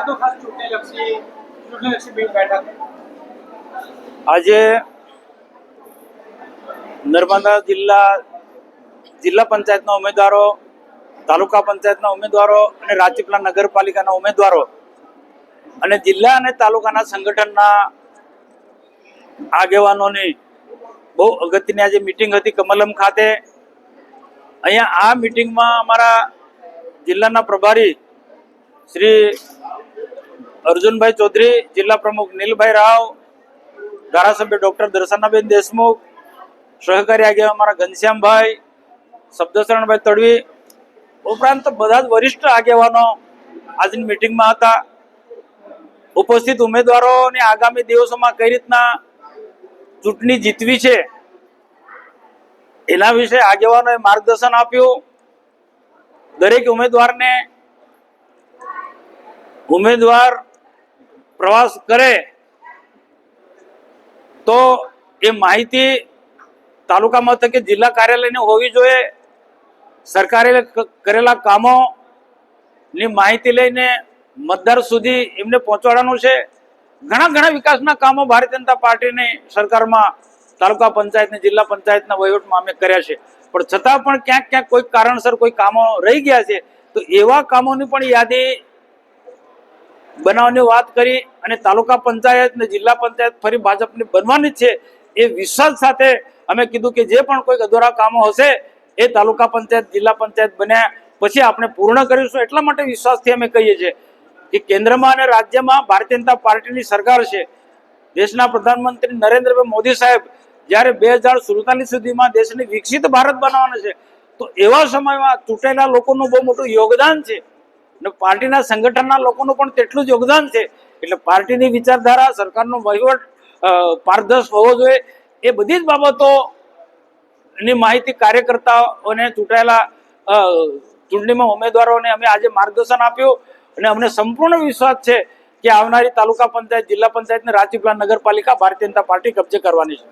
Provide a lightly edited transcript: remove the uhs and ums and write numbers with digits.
તો ખાસ ચૂંટણીલક્ષી બિલ બેઠક આજે નર્મદા જિલ્લા પંચાયતના ઉમેદવારો, તાલુકા પંચાયતના ઉમેદવારો અને રાજપીપળા નગરપાલિકાના ઉમેદવારો અને જિલ્લા અને તાલુકાના સંગઠનના આગેવાનોની બહુ અગત્યની આજે મિટિંગ હતી કમલમ ખાતે. અહીંયા આ મિટિંગમાં અમારા જિલ્લાના પ્રભારી શ્રી અર્જુનભાઈ ચૌધરી, જિલ્લા પ્રમુખ નીલભાઈ રાવ, ધારાસભ્ય ડોક્ટર દર્શનાબેન દેશમુખ, સહકારી આગેવાન અમારા ઘનશ્યામભાઈ, શબ્દશરણભાઈ તડવી ઉપરાંત બધા જ વરિષ્ઠ આગેવાનો આજની મિટિંગમાં હતા. ઉપસ્થિત ઉમેદવારોને આગામી દિવસોમાં કઈ રીતના ચૂંટણી જીતવી છે એના વિશે આગેવાનોએ માર્ગદર્શન આપ્યું. દરેક ઉમેદવારને ઉમેદવાર પ્રવાસ કરે તો એ માહિતી તાલુકા મથકે જિલ્લા કાર્યાલયની હોવી જોઈએ. સરકારે કરેલા કામોની માહિતી લઈને મતદાર સુધી એમને પહોંચાડવાનું છે. ઘણા વિકાસના કામો ભારતીય જનતા પાર્ટીની સરકારમાં તાલુકા પંચાયતને જિલ્લા પંચાયતના વહીવટમાં અમે કર્યા છે, પણ છતાં પણ ક્યાંક કોઈ કારણસર કોઈ કામો રહી ગયા છે તો એવા કામોની પણ યાદી બનાવવાની વાત કરી અને તાલુકા પંચાયત ને જિલ્લા પંચાયત ફરી ભાજપની બનવાની છે એ વિશ્વાસ સાથે અમે કીધું કે જે પણ કોઈ અધૂરા કામો હશે એ તાલુકા પંચાયત જિલ્લા પંચાયત બન્યા પછી આપણે પૂર્ણ કરીશું. એટલા માટે વિશ્વાસથી અમે કહીએ છીએ કે કેન્દ્રમાં અને રાજ્યમાં ભારતીય જનતા પાર્ટીની સરકાર છે. દેશના પ્રધાનમંત્રી નરેન્દ્રભાઈ મોદી સાહેબ જ્યારે 2047 સુધીમાં દેશને વિકસિત ભારત બનાવવાનો છે તો એવા સમયમાં ચૂંટેલા લોકોનું બહુ મોટું યોગદાન છે અને પાર્ટીના સંગઠનના લોકોનું પણ તેટલું જ યોગદાન છે. એટલે પાર્ટીની વિચારધારા, સરકારનો વહીવટ પારદર્શક હોવો જોઈએ. એ બધી જ બાબતોની માહિતી કાર્યકર્તાઓને ચૂંટાયેલા ચૂંટણીમાં ઉમેદવારોને અમે આજે માર્ગદર્શન આપ્યું અને અમને સંપૂર્ણ વિશ્વાસ છે કે આવનારી તાલુકા પંચાયત, જિલ્લા પંચાયત અને રાજપીપળા નગરપાલિકા ભારતીય જનતા પાર્ટી કબજે કરવાની છે.